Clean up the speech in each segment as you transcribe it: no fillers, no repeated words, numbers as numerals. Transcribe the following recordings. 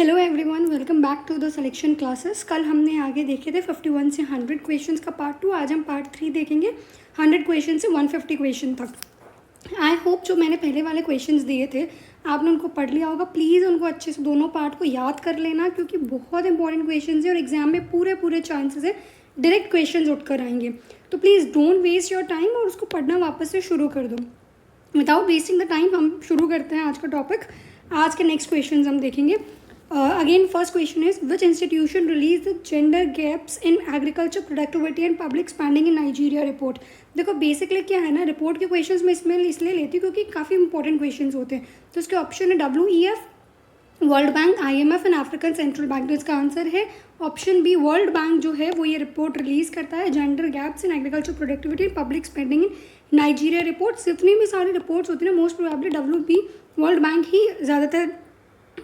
Hello everyone, welcome back to the selection classes. कल हमने आगे देखे थे 51 से 100 क्वेश्चंस का पार्ट 2। आज हम पार्ट 3 देखेंगे 100 क्वेश्चन से 150 क्वेश्चन तक। आई होप जो मैंने पहले वाले क्वेश्चंस दिए थे आपने उनको पढ़ लिया होगा। प्लीज़ उनको अच्छे से दोनों पार्ट को याद कर लेना, क्योंकि बहुत इंपॉर्टेंट क्वेश्चन है और एग्जाम में पूरे चांसेस है डायरेक्ट क्वेश्चन उठ कर आएंगे। तो please don't waste your time और उसको पढ़ना वापस से शुरू कर दो। विदाउट वेस्टिंग द टाइम हम शुरू करते हैं आज का टॉपिक। आज के नेक्स्ट क्वेश्चन हम देखेंगे। Again, first question is, which institution released the gender gaps in agriculture productivity and public spending in Nigeria report? देखो बेसिकली क्या है ना, रिपोर्ट के क्वेश्चंस में इसमें इसलिए लेती हूँ क्योंकि काफ़ी इंपॉर्टेंट क्वेश्चंस होते हैं। तो इसके ऑप्शन है WEF, world bank, IMF and African central bank. तो इसका आंसर है ऑप्शन बी, वर्ल्ड बैंक जो है वो ये रिपोर्ट रिलीज़ करता है, gender gaps in agriculture productivity and public spending in Nigeria report. जितनी भी सारी रिपोर्ट्स होती हैं most probably WB World Bank ही ज़्यादातर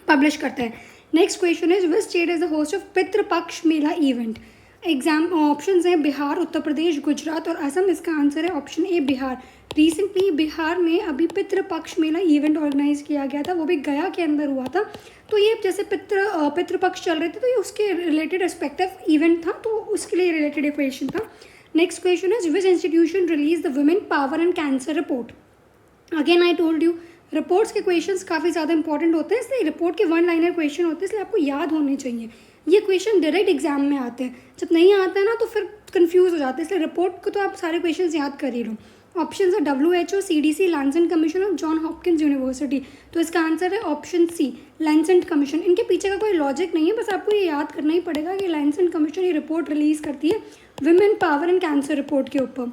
पब्लिश करता है। Next question is, which state is the host of Pitrupaksha Mela event? Exam options हैं बिहार, उत्तर प्रदेश, गुजरात और असम। इसका आंसर है ऑप्शन ए, बिहार। रिसेंटली बिहार में अभी पितृपक्ष मेला इवेंट ऑर्गेनाइज किया गया था, वो भी गया के अंदर हुआ था। तो ये जैसे पितृपक्ष चल रहे थे तो ये उसके रिलेटेड रिस्पेक्टिव इवेंट था, तो उसके लिए रिलेटेड क्वेश्चन था। Next question is, which institution release the women power and cancer report? Again I told you reports के क्वेश्चंस काफ़ी ज़्यादा इंपॉर्टेंट होते हैं, इसलिए रिपोर्ट के 1 लाइनर क्वेश्चन होते हैं, इसलिए आपको याद होने चाहिए। ये क्वेश्चन डायरेक्ट एग्जाम में आते हैं, जब नहीं आता है ना तो फिर कंफ्यूज हो जाते हैं, इसलिए रिपोर्ट को तो आप सारे क्वेश्चंस याद कर ही लो। ऑप्शन है WHO, CDC, लैंसेंट कमीशन और जॉन हॉपकिंस यूनिवर्सिटी। तो इसका आंसर है ऑप्शन सी, लैंसेंट कमीशन। इनके पीछे का कोई लॉजिक नहीं है, बस आपको ये याद करना ही पड़ेगा कि लैंसेंट कमीशन ये रिपोर्ट रिलीज़ करती है women power and cancer report के ऊपर।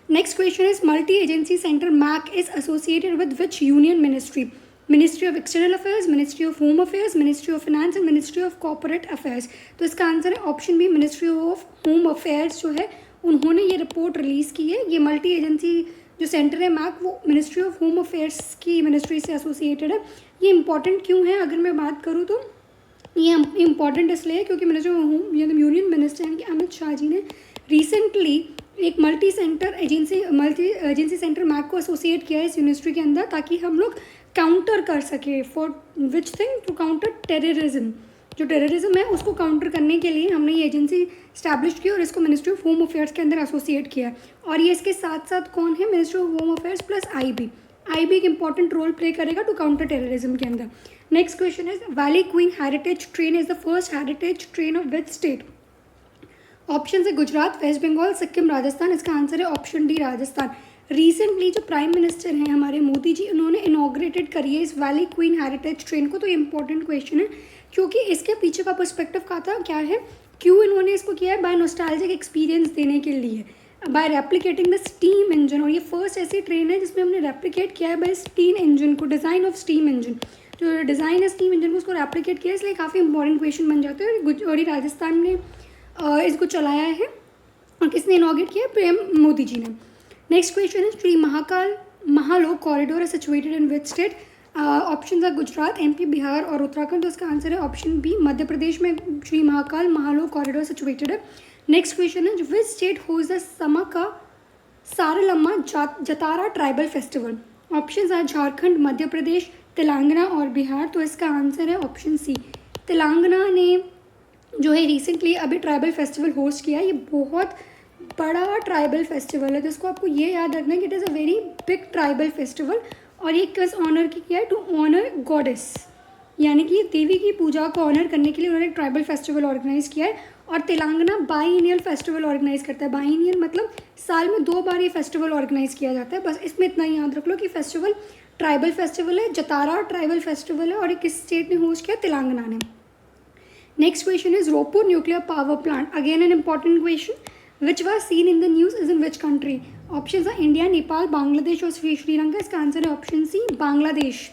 Next question is, multi-agency center MAC is associated with which union ministry? Ministry of External Affairs, Ministry of Home Affairs, Ministry of Finance and Ministry of Corporate Affairs। तो इसका answer है option B, Ministry of Home Affairs जो है उन्होंने ये report release की है। ये मल्टी एजेंसी जो सेंटर है MAC वो मिनिस्ट्री ऑफ होम अफेयर्स की मिनिस्ट्री से एसोसिएटेड है। ये इंपॉर्टेंट क्यों है अगर मैं बात करूँ तो ये इम्पॉर्टेंट इसलिए क्योंकि ministry of home union minister यानी कि अमित शाह जी ने रिसेंटली एक मल्टी एजेंसी सेंटर मैक को एसोसिएट किया है इस यूनिवर्सिटी के अंदर, ताकि हम लोग काउंटर कर सके for which thing, to counter terrorism. जो टेररिज्म है उसको काउंटर करने के लिए हमने ये एजेंसी स्टैब्लिश की और इसको मिनिस्ट्री ऑफ होम अफेयर्स के अंदर एसोसिएट किया। और ये इसके साथ साथ कौन है, ministry of home affairs plus IB एक इंपॉर्टेंट रोल प्ले करेगा टू काउंटर टेररिज्म के अंदर। Next question is, valley queen heritage train is the first heritage train of which state? Option है गुजरात, वेस्ट बंगाल, सिक्किम, राजस्थान। इसका आंसर है ऑप्शन डी, राजस्थान। रिसेंटली जो prime minister हैं हमारे मोदी जी, उन्होंने इनॉग्रेटेड करी है इस वैली क्वीन हेरिटेज ट्रेन को। तो ये इंपॉर्टेंट क्वेश्चन है क्योंकि इसके पीछे का पर्सपेक्टिव का था क्या है, क्यों इन्होंने इसको किया है, बाय नॉस्टैल्जिक एक्सपीरियंस देने के लिए, by replicating the steam engine. और ये फर्स्ट ऐसी ट्रेन है जिसमें हमने रेप्लिकेट किया है बाय स्टीम इंजन को, डिज़ाइन ऑफ स्टीम इंजन। जो डिज़ाइन है स्टीम इंजन को उसको रेप्लिकेट किया है, इसलिए काफ़ी इंपॉर्टेंट क्वेश्चन बन जाते हैं। और ये राजस्थान ने इसको चलाया है और किसने इनॉग्रेट किया, पीएम मोदी जी ने। नेक्स्ट क्वेश्चन है, Shri Mahakal Mahalok corridor is situated in which state? Option है गुजरात, MP, बिहार और उत्तराखंड। तो इसका आंसर है ऑप्शन बी, मध्य प्रदेश में श्री महाकाल महालोक कॉरिडोर सिचुएटेड है। नेक्स्ट क्वेश्चन है, which state host the Sammakka Saralamma Jatara tribal festival? Option है झारखंड, मध्य प्रदेश, तेलंगाना और बिहार। तो इसका आंसर है ऑप्शन सी, तेलंगाना ने जो है रिसेंटली अभी ट्राइबल फेस्टिवल होस्ट किया। ये बहुत बड़ा ट्राइबल फेस्टिवल है, जिसको आपको ये याद रखना है कि it is a very big tribal festival. और ये किस ऑनर की किया है, टू ऑनर गॉडेस, यानी कि देवी की पूजा को ऑनर करने के लिए उन्होंने ट्राइबल फेस्टिवल ऑर्गेनाइज किया है। और तेलंगाना बाईनियल फेस्टिवल ऑर्गेनाइज करता है। बाईनियल मतलब साल में 2 बार ये फेस्टिवल ऑर्गेनाइज किया जाता है। बस इसमें इतना ही याद रख लो कि फेस्टिवल ट्राइबल फेस्टिवल है, जतारा ट्राइबल फेस्टिवल है और ये किस स्टेट ने होस्ट किया, तेलंगाना ने। Next question is, Ropur nuclear power plant, again an important question, which was seen in the news is in which country? Options are India, Nepal, Bangladesh और श्रीलंका। इसका आंसर है ऑप्शन सी, बांग्लादेश।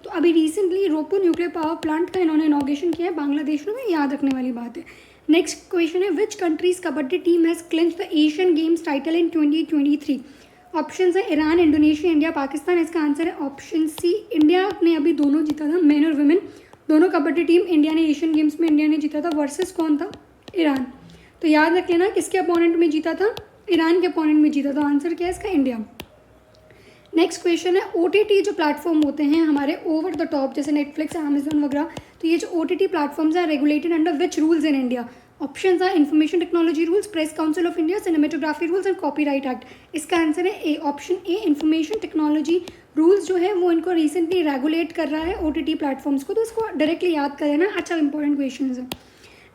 तो अभी रिसेंटली रोपुर न्यूक्लियर पावर प्लांट का इन्होंने inauguration किया है बांग्लादेश में, याद रखने वाली बात है। नेक्स्ट क्वेश्चन है, which countries kabaddi team has clinch the Asian games title in 2023? Option है ईरान, इंडोनेशिया, इंडिया, पाकिस्तान। इसका आंसर है ऑप्शन सी, इंडिया ने अभी दोनों जीता था, मेन और वुमेन दोनों कबड्डी टीम इंडिया ने एशियन गेम्स में इंडिया ने जीता था। वर्सेस कौन था, ईरान। तो याद रख लेना किसके अपोनेंट में जीता था, ईरान के अपोनेंट में जीता था। आंसर क्या है इसका, इंडिया। नेक्स्ट क्वेश्चन है, OTT जो प्लेटफॉर्म होते हैं हमारे ओवर द टॉप, जैसे नेटफ्लिक्स, अमेजोन वगैरह, तो ये जो OTT प्लेटफॉर्म्स हैं regulated under which rules in India? Options are information technology rules, press council of India, cinematography rules and copyright act. इसका आंसर है A, option A, information technology rules जो है वो इनको रिसेंटली रेगुलेट कर रहा है OTT प्लेटफॉर्म्स को, तो इसको डायरेक्टली याद कर लेना। अच्छा इंपॉर्टेंट क्वेश्चन है।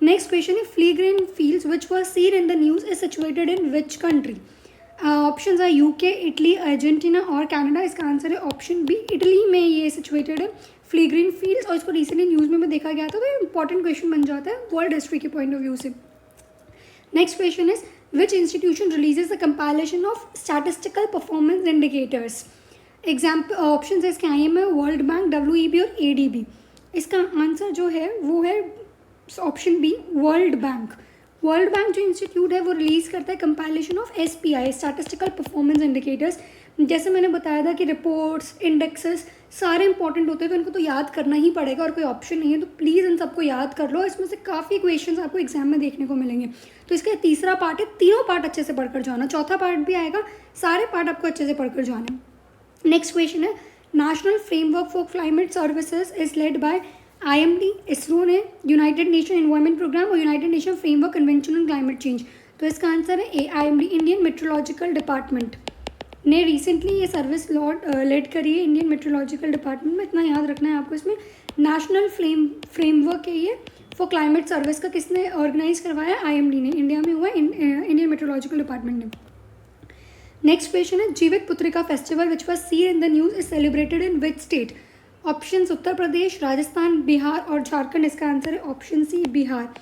नेक्स्ट क्वेश्चन है Phlegraean fields which were seen in the news is situated in which country? Options है UK, इटली, अर्जेंटीना और कनाडा। इसका आंसर है ऑप्शन बी, इटली में ये सिचुएटेड है फ्लीग्रेन फील्ड्स, और इसको रिसेंटली न्यूज़ में देखा गया था, तो इंपॉर्टेंट क्वेश्चन बन जाता है वर्ल्ड हिस्ट्री के पॉइंट ऑफ व्यू से। Next question is which institution releases the compilation of statistical performance indicators? Example option है इसके IMF, वर्ल्ड बैंक, WEB और ADB। इसका आंसर जो है वो है option B, world bank. World bank जो इंस्टीट्यूट है वो रिलीज़ करता है compilation of SPI, statistical performance indicators. जैसे मैंने बताया था कि रिपोर्ट्स, इंडेक्सेस सारे इंपॉर्टेंट होते हैं, तो इनको तो याद करना ही पड़ेगा और कोई ऑप्शन नहीं है, तो प्लीज़ इन सबको याद कर लो। इसमें से काफ़ी क्वेश्चंस आपको एग्जाम में देखने को मिलेंगे। तो इसका तीसरा पार्ट है, तीनों पार्ट अच्छे से पढ़कर जाना, चौथा पार्ट भी आएगा, सारे पार्ट आपको अच्छे से पढ़कर जाना। नेक्स्ट क्वेश्चन है national framework for climate services is led by IMD, ISRO ने, यूनाइटेड नेशन एनवायरमेंट प्रोग्राम और United nation framework convention on climate change. तो इसका आंसर है ए, IMD, इंडियन मेट्रोलॉजिकल डिपार्टमेंट ने रिसेंटली ये सर्विस लेड करी है, इंडियन मेट्रोलॉजिकल डिपार्टमेंट में। इतना याद रखना है आपको। इसमें नेशनल फ्रेमवर्क है ये फॉर क्लाइमेट सर्विस का किसने ऑर्गेनाइज करवाया? IMD ने, इंडिया में हुआ इंडियन मेट्रोलॉजिकल डिपार्टमेंट ने। नेक्स्ट क्वेश्चन है Jivitputrika festival which was seen in the news is celebrated in which state? Options Uttar Pradesh, Rajasthan, Bihar और झारखंड। इसका आंसर है ऑप्शन सी, बिहार।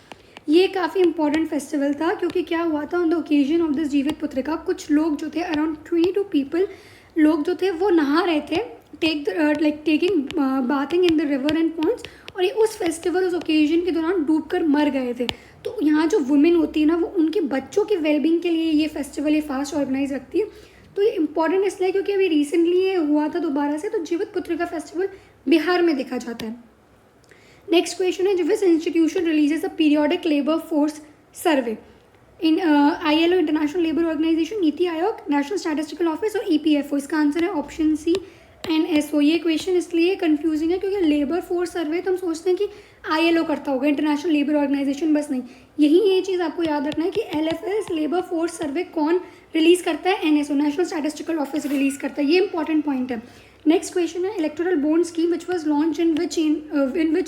ये काफ़ी इंपॉर्टेंट फेस्टिवल था क्योंकि क्या हुआ था, on the occasion of this जीवित पुत्रिका कुछ लोग जो थे, अराउंड 22 पीपल लोग जो थे वो नहा रहे थे, taking bathing in the river and ponds, और ये उस फेस्टिवल, उस ओकेजन के दौरान डूबकर मर गए थे। तो यहाँ जो वुमेन होती है ना, वो उनके बच्चों की वेलबींग के लिए ये फेस्टिवल ये फास्ट ऑर्गेनाइज रखती है। तो ये इंपॉर्टेंट इसलिए क्योंकि अभी रिसेंटली ये हुआ था दोबारा से, तो जीवित पुत्रिका फेस्टिवल बिहार में देखा जाता है। नेक्स्ट क्वेश्चन है which institution releases a periodic labour force survey? इन ILO, international labour organisation, Niti Aayog, national statistical office और EPFO। इसका आंसर है ऑप्शन सी, NSO। ये क्वेश्चन इसलिए कंफ्यूजिंग है क्योंकि लेबर फोर्स सर्वे तो हम सोचते हैं कि ILO करता होगा, इंटरनेशनल लेबर ऑर्गेनाइजेशन, बस नहीं। यही ये चीज़ आपको याद रखना है कि LFS लेबर फोर्स सर्वे कौन रिलीज़ करता है? NSO, national statistical office release करता है। ये इंपॉर्टेंट पॉइंट है। नेक्स्ट क्वेश्चन है electoral bond scheme which was launch in which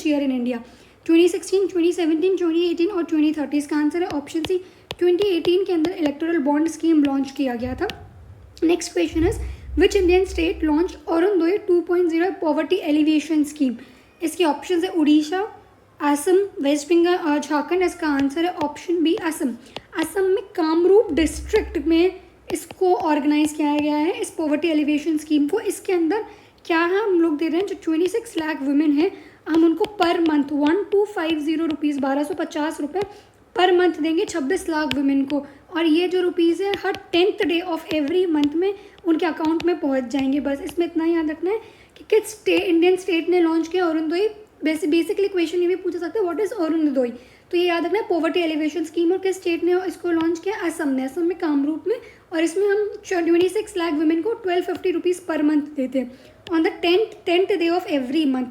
year in India? 2016, 2017, 2018 और 2030। इसका आंसर है ऑप्शन सी, 2018 के अंदर इलेक्टोरल बॉन्ड स्कीम लॉन्च किया गया था। Next question is which Indian state launch Arunodaya 2.0 poverty alleviation scheme? इसके ऑप्शन है उड़ीसा, असम, वेस्ट बंगाल और झारखंड। इसका आंसर है ऑप्शन बी, असम। असम में कामरूप डिस्ट्रिक्ट में इसको ऑर्गेनाइज किया गया है, इस पॉवर्टी एलिवेशन स्कीम को। इसके अंदर क्या है, हम लोग दे रहे हैं जो 26 लाख वुमेन हैं, हम उनको पर मंथ 1250 रुपीज़, 1250 रुपये पर मंथ देंगे 26 लाख वुमेन को, और ये जो रुपीज़ है हर 10th day of every month में उनके अकाउंट में पहुंच जाएंगे। बस इसमें इतना याद रखना है कि किस इंडियन स्टेट ने लॉन्च किया अरुणोदय। बेसिकली क्वेश्चन ये भी पूछा सकता है व्हाट इज़ अरुणोदय, तो ये याद रखना है पॉवर्टी एलिवेशन स्कीम, और किस स्टेट ने इसको लॉन्च किया? असम ने, असम में कामरूप में। और इसमें हम 26 लाख वुमेन को 1250 रुपीज़ पर मंथ देते हैं on the 10th day of every month.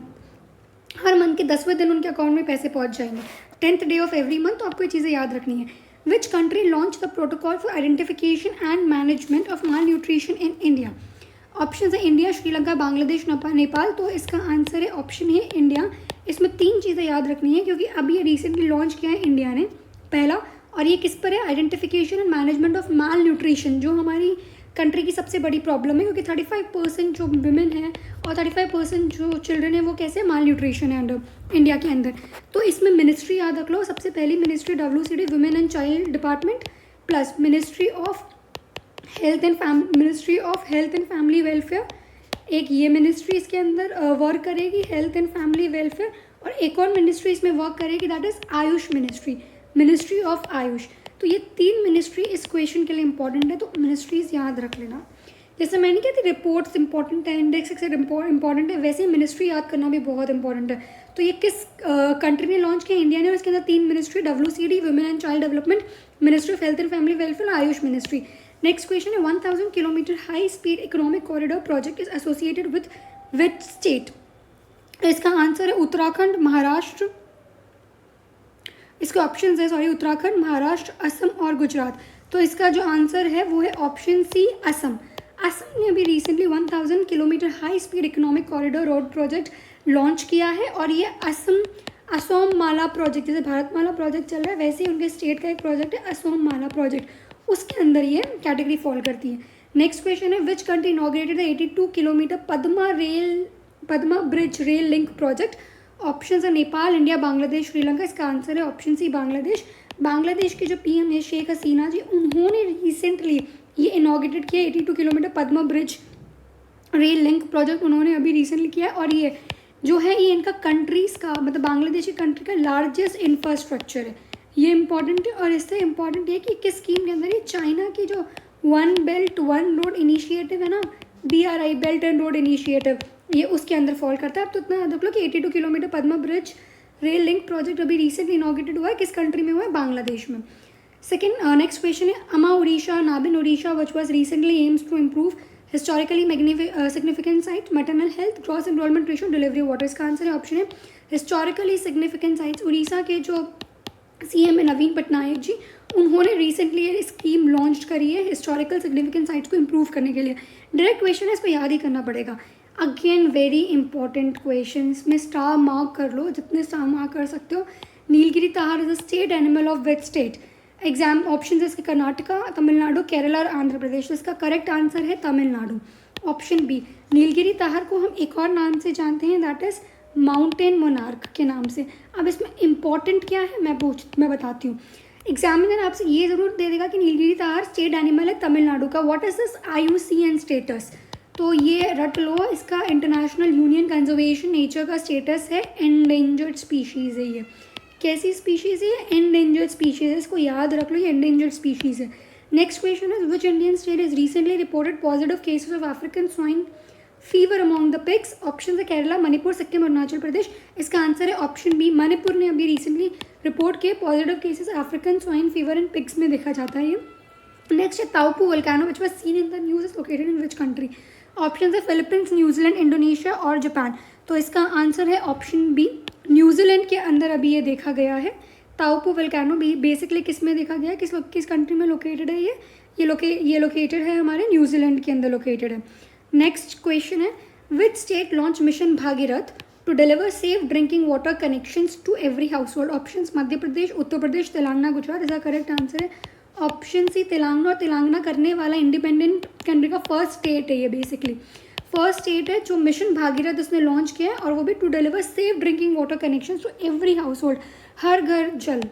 Her month के 10वें दिन उनके अकाउंट में पैसे पहुंच जाएंगे, 10th day of every month. तो आपको ये चीज़ें याद रखनी है। Which country launch the protocol for identification and management of mall nutrition in India? Option है इंडिया, श्रीलंका, बांग्लादेश, नेपाल। तो इसका आंसर है ऑप्शन है इंडिया। इसमें 3 चीज़ें याद रखनी है क्योंकि अभी ये रिसेंटली लॉन्च किया है इंडिया ने, पहला। और ये किस पर है? Identification and management of mall nutrition, जो हमारी कंट्री की सबसे बड़ी प्रॉब्लम है, क्योंकि 35% जो वुमेन है और 35% जो चिल्ड्रन है वो कैसे माल न्यूट्रिशन है अंडर इंडिया के अंदर। तो इसमें मिनिस्ट्री याद रख लो, सबसे पहली ministry WCD, women and child department, plus ministry of health and family welfare. एक ये मिनिस्ट्री इसके अंदर वर्क करेगी, हेल्थ एंड फैमिली वेलफेयर। और एक और मिनिस्ट्री इसमें वर्क करेगी, that is Ayush ministry, ministry of Ayush. तो ये 3 मिनिस्ट्री इस क्वेश्चन के लिए इंपॉर्टेंट है, तो मिनिस्ट्रीज याद रख लेना। जैसे मैंने कहा थी रिपोर्ट्स इंपॉर्टेंट है, इंडेक्स इंपॉर्टेंट है, वैसे ही मिनिस्ट्री याद करना भी बहुत इंपॉर्टेंट है। तो ये किस कंट्री ने लॉन्च किया? इंडिया ने। और इसके अंदर 3 ministry, WCD, women and child development, ministry of health and family welfare और आयुष मिनिस्ट्री। नेक्स्ट क्वेश्चन है 1000 kilometre high speed economic corridor project is associated with which state? इसका आंसर है उत्तराखंड, महाराष्ट्र। इसके ऑप्शन है सॉरी उत्तराखंड, महाराष्ट्र, असम और गुजरात। तो इसका जो आंसर है वो है ऑप्शन सी, असम। असम ने अभी recently 1000 kilometre high speed economic corridor road project launch किया है और ये असोम माला प्रोजेक्ट, जैसे भारतमाला प्रोजेक्ट चल रहा है वैसे ही उनके स्टेट का एक प्रोजेक्ट है असोम माला प्रोजेक्ट, उसके अंदर ये कैटेगरी फॉल करती है। नेक्स्ट क्वेश्चन है which country inaugurated the 82 kilometre Padma bridge rail link project. Option है नेपाल, इंडिया, बांग्लादेश, श्रीलंका। इसका आंसर है ऑप्शन सी, बांग्लादेश। बांग्लादेश के जो पीएम है शेख हसीना जी, उन्होंने रिसेंटली ये इनॉग्रेटेड किया 82 kilometre Padma bridge rail link project, उन्होंने अभी रिसेंटली किया। और ये जो है ये इनका कंट्रीज़ का मतलब बांग्लादेश की कंट्री का लार्जेस्ट इंफ्रास्ट्रक्चर है, ये इंपॉर्टेंट है। और इससे इंपॉर्टेंट है कि किस स्कीम के अंदर ये चाइना की जो one belt one road initiative है ना, BRI belt and road initiative, ये उसके अंदर फॉल करता है। अब तो इतना देख लो कि 82 kilometre Padma bridge rail link project अभी रिसेंटली इनॉग्रेटेड हुआ है, किस कंट्री में हुआ है, बांग्लादेश में। सेकेंड नेक्स्ट क्वेश्चन है Ama Odisha, Nabin Odisha which was recently aims to improve historically significant site, maternal health, gross enrolment ratio, delivery water. इसका आंसर है ऑप्शन है हिस्टोरिकली सिग्निफिकेंट साइट्स। उड़ीसा के जो CM है नवीन पटनायक जी, उन्होंने रिसेंटली ये स्कीम लॉन्च करी है हिस्टोरिकल सिग्निफिकेंट साइट्स को इम्प्रूव करने के लिए। डायरेक्ट क्वेश्चन है, इसको याद ही करना पड़ेगा। अगेन वेरी इंपॉर्टेंट क्वेश्चन में स्टार मार्क कर लो, जितने स्टार मार्क कर सकते हो। Nilgiri tahr is a state animal of which state. Exam option है इसके कर्नाटका, तमिलनाडु, केरला और आंध्र प्रदेश। इसका करेक्ट आंसर है तमिलनाडु, ऑप्शन बी। नीलगिरी ताहर को हम एक और नाम से जानते हैं, दैट इज माउंटेन मोनार्क के नाम से। अब इसमें इंपॉर्टेंट क्या है मैं बताती हूँ। एग्जामिनर आपसे ये ज़रूर दे देगा कि नीलगिरी ताहर स्टेट एनिमल है तमिलनाडु का, what is this IUCN status, तो ये रट लो, इसका इंटरनेशनल यूनियन कंजर्वेशन नेचर का स्टेटस है, एंडेंजर्ड स्पीशीज़ है ये। कैसी स्पीशीज़ है, एंडेंजर्ड स्पीशीज़ है, इसको याद रख लो, ये एंडेंजर्ड स्पीशीज़ है। Next question is which Indian state is recently reported positive cases of African swine fever among the pigs. Option है केरला, मणिपुर, सिक्किम, अरुणाचल प्रदेश। इसका आंसर है ऑप्शन बी, मणिपुर ने अभी रिसेंटली रिपोर्ट किए positive cases African swine fever in pigs में देखा जाता है ये। नेक्स्ट है ताउपू volcano which was seen in the news is located in which country. Option है फिलीपींस, न्यूजीलैंड, इंडोनेशिया और जापान। तो इसका आंसर है ऑप्शन बी, न्यूजीलैंड के अंदर अभी ये देखा गया है। ताउपू वोल्केनो भी बेसिकली किस में देखा गया है, किस कंट्री में लोकेटेड है ये लोकेटेड है हमारे न्यूजीलैंड के अंदर लोकेटेड है। नेक्स्ट क्वेश्चन है which state launch mission Bhagiratha to deliver safe drinking water connections to every household. Options Madhya Pradesh, Uttar Pradesh, Telangana, Gujarat. इसका करेक्ट आंसर है ऑप्शन सी, तेलंगाना। और तेलंगाना करने वाला इंडिपेंडेंट कंट्री का फर्स्ट स्टेट है ये, बेसिकली फर्स्ट स्टेट है जो मिशन भागीरथ उसने लॉन्च किया है, और वो भी to deliver safe drinking water connection to every household, Har Ghar Jal,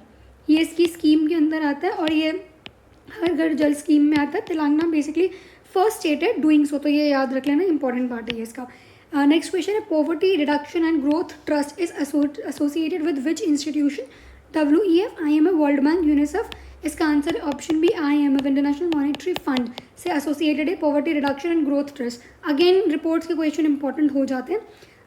ये इसकी स्कीम के अंदर आता है और ये हर घर जल स्कीम में आता है। तेलंगाना बेसिकली फर्स्ट स्टेट है डूइंग सो, तो ये याद रख लेना, इंपॉर्टेंट पार्ट है ये इसका। नेक्स्ट क्वेश्चन है poverty reduction and growth trust is associated with which institution. WEF, IMF, world bank, UNICEF. इसका आंसर है option B, IMF, international monetary fund से एसोसिएटेड है poverty reduction and growth trust. Again reports के question important हो जाते हैं।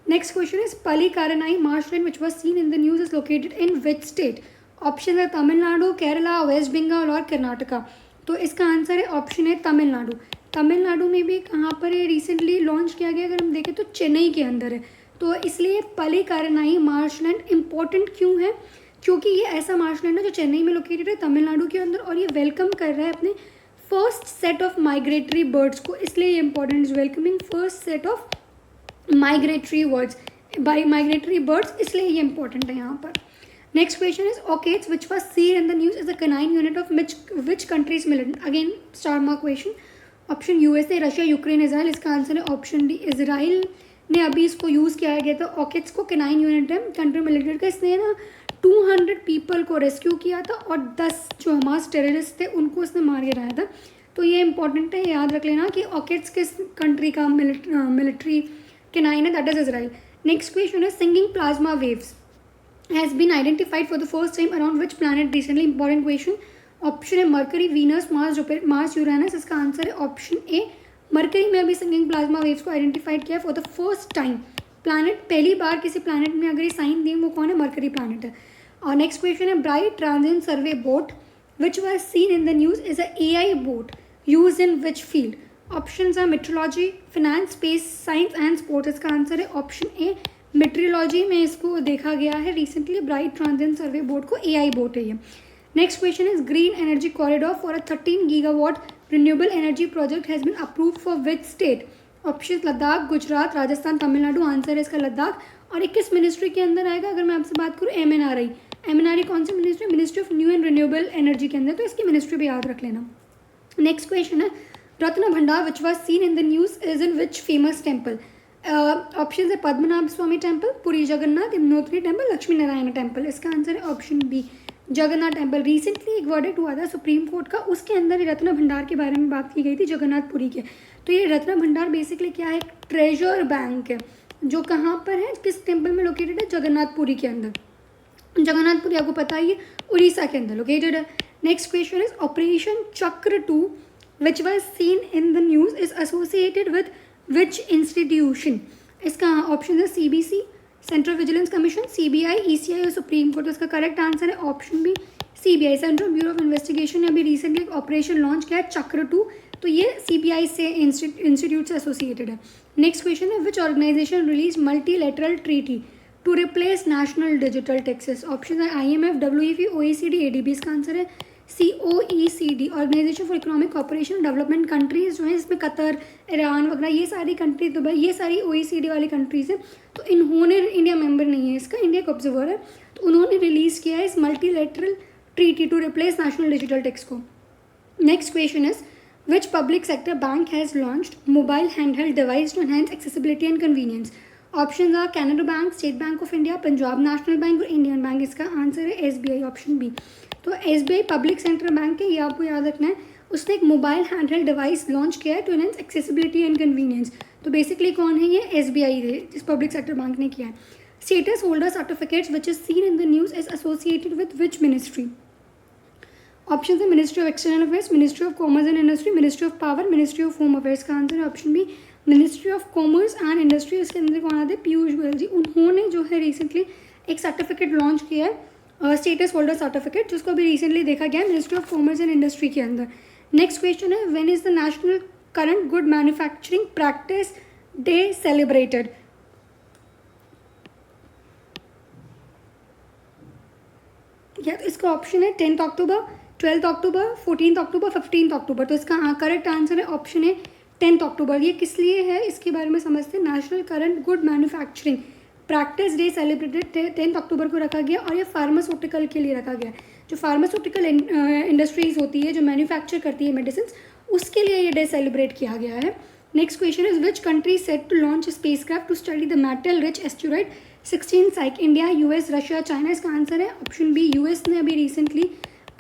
Next question is Pallikaranai marshland which was seen in the news is located in which state. Option है Tamil Nadu, Kerala, waste Bengal और कर्नाटका। तो इसका आंसर है ऑप्शन है तमिलनाडु। तमिलनाडु में भी कहाँ पर रिसेंटली लॉन्च किया गया, अगर हम देखें तो चेन्नई के अंदर है। तो इसलिए पलीकारानाई मार्शलैंड इंपॉर्टेंट क्यों है, क्योंकि ये ऐसा मार्शलैंड है जो चेन्नई में लोकेटेड है तमिलनाडु के अंदर, और ये वेलकम कर रहा है अपने first set of migratory birds को, इसलिए ये important is welcoming first set of migratory birds, इसलिए ये इंपॉर्टेंट है यहाँ पर। Next question is orchids which was seen in the news is the canine unit of which countries militant. Again star mark question. Option USA, Russia, Ukraine, Israel. इसका answer है option D, Israel ने अभी इसको use किया गया था orchids को, canine unit है कंट्री मिलिटेंट का। इसने ना 200 पीपल को रेस्क्यू किया था और 10 जो हमास टेररिस्ट थे उनको इसने मार गिराया था। तो ये इंपॉर्टेंट है, याद रख लेना कि ऑर्किड्स किस कंट्री का मिलिट्री कैनाइन है, that is Israel. Next question है singing plasma waves has been identified for the first time around which planet recently. Important question. Option है मरकरी, वीनस, मार्स, यूरेनस। इसका आंसर है option A, Mercury में अभी singing plasma waves को identified किया for the first time. Planet, पहली बार किसी प्लैनेट में अगर ये साइन दिए वो कौन है, मरकरी प्लैनेट है। और नेक्स्ट क्वेश्चन है bright transit survey bot which was seen in the news is a AI bot use in which field. Option है metrology, finance, space science and sports. इसका आंसर है ऑप्शन ए, मेट्रोलॉजी में इसको देखा गया है recently, bright transit survey board को AI board है ये। Next question is green energy corridor for a 13 gigawatt renewable energy project has been approved for which state? Option Ladakh, Gujarat, Rajasthan, Tamil Nadu. Answer है इसका लद्दाख। और 21 मिनिस्ट्री के अंदर आएगा। अगर मैं आपसे बात करूँ MNRE कौन सी ministry? Ministry of new and renewable energy के अंदर, तो इसकी मिनिस्ट्री भी याद रख लेना। नेक्स्ट क्वेश्चन है Ratna Bhandar which was seen in the news is in which famous temple? Option है Padmanabha Swamy temple, Puri Jagannath, Yamunotri temple, Lakshmi Narayan temple. इसका आंसर है option B, Jagannath temple. Recently एक वर्डिक्ट हुआ था सुप्रीम कोर्ट का, उसके अंदर ही रत्न भंडार के बारे में बात की गई थी, जगन्नाथपुरी के। तो ये रत्न भंडार बेसिकली क्या है? एक ट्रेजर बैंक है जो कहाँ पर है, किस टेम्पल में लोकेटेड है? जगन्नाथपुरी के अंदर। जगन्नाथपुरी आपको पता ही है, उड़ीसा के अंदर लोकेटेड है। Next question is operation Chakra 2 which was seen in the news is associated with which institution? इसका ऑप्शन है CBC, central vigilance commission, CBI, ECI और सुप्रीम कोर्ट। तो इसका करेक्ट आंसर है option B, CBI, central bureau of investigation ने अभी recently operation launch किया है चक्र 2, तो ये CBI से इंस्टीट्यूट से एसोसिएटेड है। नेक्स्ट क्वेश्चन है which organisation release multilateral treaty to replace national digital taxes? Option है IMF, WEF, OECD, ADB। इसका आंसर है COECD, organization for economic cooperation development countries जो है, इसमें कतर, ईरान वगैरह ये सारी कंट्री, तो भाई ये सारी OECD वाली कंट्रीज हैं। तो इन्होंने, इंडिया मेंबर नहीं है इसका, इंडिया का ऑब्जर्वर है, तो उन्होंने रिलीज़ किया है इस multilateral treaty to replace national digital tax को। Next question is which public sector bank has launched mobile handheld device to enhance accessibility and convenience? Option are Canara bank, state bank of India, Punjab national bank और Indian bank. इसका answer है SBI, option B. तो SBI public sector bank है, ये आपको याद रखना है। उसने एक मोबाइल हैंडहेल्ड डिवाइस लॉन्च किया है to enhance accessibility and convenience. तो बेसिकली कौन है ये? SBI है, जिस पब्लिक सेक्टर बैंक ने किया है। Status holder certificates which is seen in the news is associated with which ministry? Option है ministry of external affairs, ministry of commerce and industry, ministry of power, ministry of home affairs. का answer है option B, ministry of commerce and industry. इसके अंदर कौन आते हैं? पीयूष गोयल जी। उन्होंने जो है रिसेंटली एक सर्टिफिकेट लॉन्च किया है, स्टेटस होल्डर सर्टिफिकेट, जिसको अभी रिसेंटली देखा गया है ministry of commerce and industry के अंदर। नेक्स्ट क्वेश्चन है when is the national current good manufacturing practice day celebrated? या तो इसका ऑप्शन है 10 अक्टूबर, 12 अक्टूबर, 14 अक्टूबर, 15 अक्टूबर। तो इसका करेक्ट आंसर है ऑप्शन है 10 अक्टूबर। ये किस लिए है इसके बारे में समझते हैं। National current good manufacturing practice day celebrated 10 अक्टूबर को रखा गया, और ये फार्मास्यूटिकल के लिए रखा गया। जो फार्मास्यूटिकल इंडस्ट्रीज़ होती है, जो मैन्युफैक्चर करती है मेडिसिन, उसके लिए ये डे सेलिब्रेट किया गया है। Next question is which country set to launch spacecraft to study the metal rich asteroid 16 Psyche? India, US, Russia, China. इसका आंसर है ऑप्शन बी, US ने अभी रिसेंटली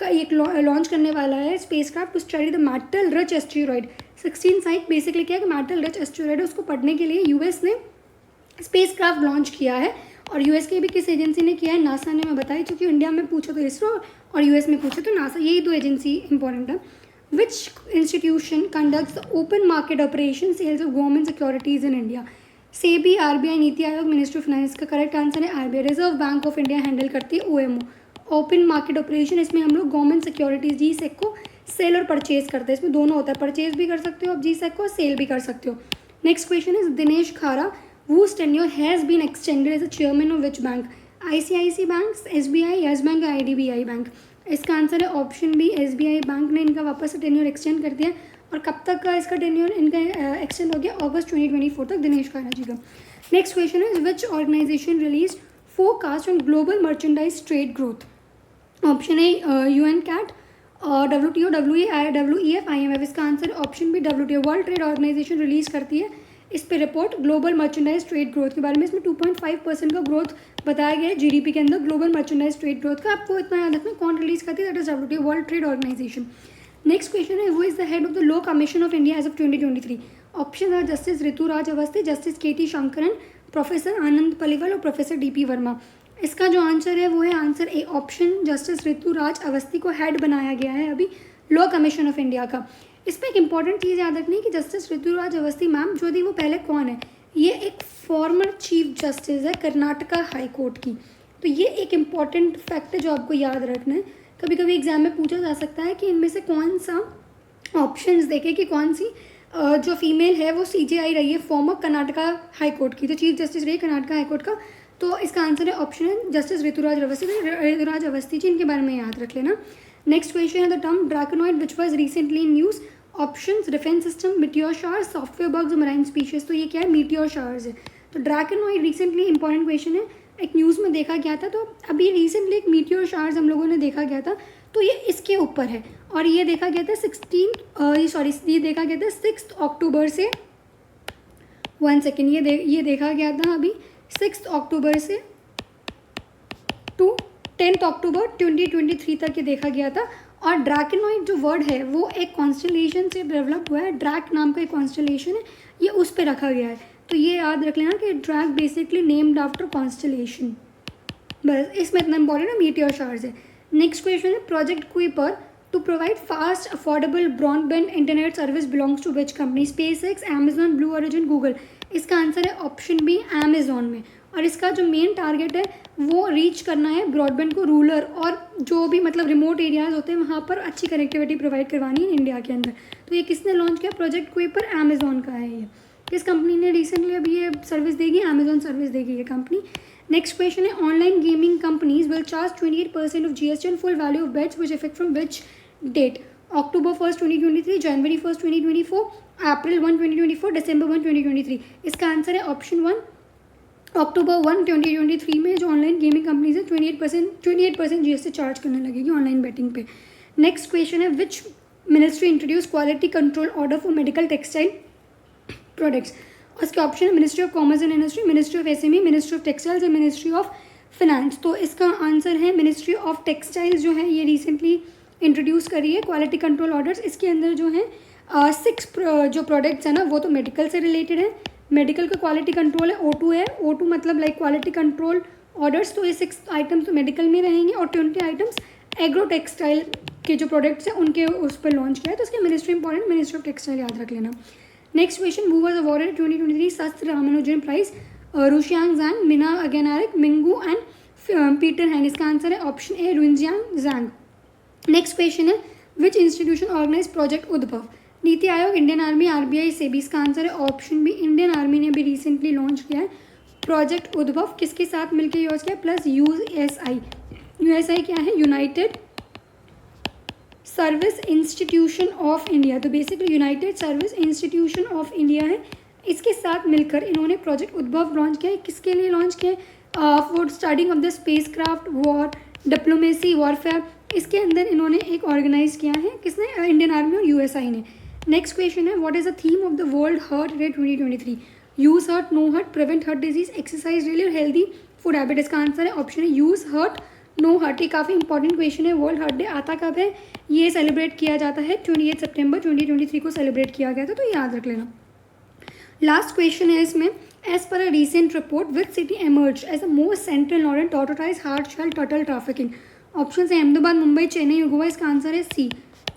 एक लॉन्च करने वाला है spacecraft to study the metal rich asteroid 16 Psyche. Basically क्या है कि मेटल रिच एस्टेरॉइड उसको पढ़ने के लिए US ने स्पेसक्राफ्ट लॉन्च किया है। और US के भी किस एजेंसी ने किया है? नासा ने। मैं बताई चूँकि इंडिया में पूछा तो इसरो और US में पूछा तो नासा, यही दो एजेंसी इंपॉर्टेंट है। Which institution conducts the open market operation sales of government securities in India? SEBI, RBI, Niti Aayog, ministry of finance. का करेक्ट आंसर है RBI, reserve bank of India handle करती है OMO, ओपन मार्केट ऑपरेशन। इसमें हम लोग government securities GSEC को sale और purchase करते हैं। इसमें दोनों होता है, परचेज भी कर सकते हो आप GSEC को, सेल भी कर सकते हो। नेक्स्ट क्वेश्चन इज दिनेश खारा whose tenure has been extended as a chairman of which bank? ICICI banks, SBI, Yes Bank, IDBI bank. इसका आंसर है ऑप्शन बी, SBI बैंक ने इनका वापस से टेन्योर एक्सटेंड कर दिया। और कब तक का इसका टेन्योर इनका एक्सटेंड हो गया? अगस्त 2024 तक दिनेश खारा जी का। Next question is which organisation release forecast on global merchandise trade growth? Option है UNCTAD, WTO, WEF, IMF। इसका answer option B, WTO, world trade organisation release करती है इस पे report global merchandise trade growth के बारे में। इसमें 2.5% का ग्रोथ बताया गया है GDP के अंदर ग्लोबल मर्चेंडाइज ट्रेड ग्रोथ का। आपको इतना याद रखना कौन रिलीज करती है, that is WTO, world trade organization. Next question है who is the head of the law commission of India as of 2023? Option are justice Rituraj Awasthi, justice KT Sankaran, professor Anand Paliwal और प्रोफेसर DP वर्मा। इसका जो आंसर है वो है answer A, option justice Rituraj Awasthi को head बनाया गया है अभी लॉ कमीशन ऑफ इंडिया का। इसमें एक इंपॉर्टेंट चीज़ याद रखनी है कि जस्टिस ऋतुराज अवस्थी मैम जो थी वो पहले कौन है? ये एक फॉर्मर चीफ जस्टिस है कर्नाटका हाई कोर्ट की। तो ये एक इम्पॉर्टेंट फैक्ट है जो आपको याद रखना है। कभी कभी एग्जाम में पूछा जा सकता है कि इनमें से कौन सा ऑप्शंस देखे कि कौन सी जो फीमेल है वो CJI रही है, फॉर्मर कर्नाटका हाई कोर्ट की, तो चीफ जस्टिस रही कर्नाटका हाई कोर्ट का। तो इसका आंसर है ऑप्शन है जस्टिस ऋतुराज अवस्थी। ऋतुराज अवस्थी जी, इनके बारे में याद रख लेना। नेक्स्ट क्वेश्चन है the term draconoid which was recently in news. Options defence system, meteor showers, software bugs, marine species. तो ये क्या है, मीटियोर शावर्स है। तो ड्रैकोनॉइड रिसेंटली इंपॉर्टेंट क्वेश्चन है, एक न्यूज़ में देखा गया था। तो अभी रिसेंटली एक मीटियोर शावर्स हम लोगों ने देखा गया था, तो ये इसके ऊपर है। और ये देखा गया था ये देखा गया था 6 अक्टूबर से, 1 सेकेंड, ये देखा गया था अभी 6 अक्टूबर से टू 10 अक्टूबर 2023 तक ये देखा गया था। और ड्रैकोनॉइड जो वर्ड है वो एक कॉन्स्टलेशन से डेवलप हुआ है, ड्रैक नाम का एक कॉन्स्टलेशन है, ये उस पर रखा गया है। तो ये याद रख लेना कि ड्रैक बेसिकली नेम्ड आफ्टर कॉन्स्टलेशन। बस इसमें इतना इंपॉर्टेंट है, मीटियोर शावर्स है। Next question is project Kuiper to provide fast affordable broadband internet service belongs to which company. SpaceX, Amazon, Blue Origin, Google. इसका आंसर है ऑप्शन बी, अमेजॉन में। और इसका जो मेन टारगेट है वो रीच करना है ब्रॉडबैंड को रूरल और जो भी मतलब रिमोट एरियाज़ होते हैं वहाँ पर अच्छी कनेक्टिविटी प्रोवाइड करवानी है इंडिया के अंदर। तो ये किसने लॉन्च किया, प्रोजेक्ट कुइपर, अमेजॉन का है ये। किस कंपनी ने रिसेंटली अभी ये सर्विस देगी, अमेजॉन सर्विस देगी ये कंपनी। नेक्स्ट क्वेश्चन है online gaming companies will charge 28% of GST on full value of bets which effect from which date. October 1st 2023, January 1st 2024, April 1 2024, December 1 2023। इसका आंसर है ऑप्शन 1, October 1 2023 में जो online gaming companies है 28% GST charge करने लगेगी online betting पे। Next question है which ministry introduce quality control order for medical textile products. उसके ऑप्शन है ministry of commerce and industry, ministry of SME, ministry of textiles, ministry of finance. तो इसका answer है ministry of textiles जो है ये recently introduce करी है क्वालिटी कंट्रोल ऑर्डर्स। इसके अंदर जो है 6 जो प्रोडक्ट्स हैं ना वो तो मेडिकल से रिलेटेड है। मेडिकल का क्वालिटी कंट्रोल है O2 है, O2 मतलब लाइक क्वालिटी कंट्रोल ऑर्डर्स। तो ये 6 आइटम्स तो मेडिकल में रहेंगे और 20 आइटम्स एग्रो टेक्सटाइल के जो प्रोडक्ट्स हैं उनके उस पर लॉन्च किया है। तो इसके ministry important, ministry of textile याद रख लेना। Next question, who was awarded 2023 Sastra Ramanujan prize. Ruixiang Zhang, Mina Aganagic, Mingu and Peter Hang. इसका आंसर है option A, Ruixiang Zhang. Next question है विच इंस्टीट्यूशन ऑर्गेनाइज प्रोजेक्ट उद्भव। NITI Aayog, Indian army, RBI, SEBI. इसका answer है option B, Indian army ने भी recently launch किया है प्रोजेक्ट उद्भव। किसके साथ मिलकर यूज किया, प्लस USI क्या है, united service institution of India. तो basically united service institution of India है, इसके साथ मिलकर इन्होंने प्रोजेक्ट उद्भव लॉन्च किया है। किसके लिए लॉन्च किया है, for studying of the space craft, war, diplomacy, warfare. इसके अंदर इन्होंने एक ऑर्गेनाइज किया है, किसने, इंडियन आर्मी और USI ने। नेक्स्ट क्वेश्चन है what is the theme of the world heart day 2023। Use heart, know heart, prevent heart disease, exercise daily और हेल्दी फूड हैबिट। इसका आंसर है ऑप्शन है यूज हर्ट, नो हर्ट। ये काफ़ी important question है। World heart day आता कब है, ये सेलिब्रेट किया जाता है 28 सितंबर 2023 को सेलिब्रेट किया गया था, तो याद रख लेना। लास्ट क्वेश्चन है इसमें, as per a recent report which city emerge as the most central northern tortoise hard shell turtle trafficking. Option है अहमदाबाद, मुंबई, चेन्नई और गोवा। इसका आंसर है सी,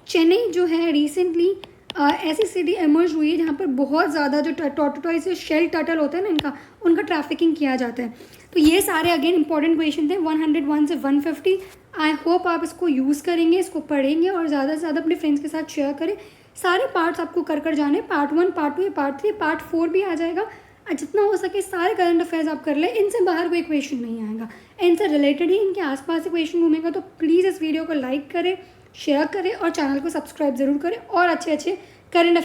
चेन्नई जो है रिसेंटली ऐसी सिटी एमर्ज हुई है जहाँ पर बहुत ज़्यादा जो टॉर्टोटाइज शेल टर्टल होता है ना उनका ट्रैफिकिंग किया जाता है। तो ये सारे अगेन इंपॉर्टेंट क्वेश्चन थे 101 से 150। आई होप आप इसको यूज़ करेंगे, इसको पढ़ेंगे और ज़्यादा से ज़्यादा अपने फ्रेंड्स के साथ शेयर करें। सारे पार्ट्स आपको कर जाने, पार्ट 1, पार्ट 2, पार्ट 3, पार्ट 4 भी आ जाएगा। जितना हो सके सारे करंट अफेयर्स आप कर लें, इनसे बाहर कोई क्वेश्चन नहीं आएगा, इनसे रिलेटेड ही इनके आसपास से क्वेश्चन घूमेगा। तो प्लीज़ इस वीडियो को लाइक करें, शेयर करें और चैनल को सब्सक्राइब ज़रूर करें और अच्छे करंट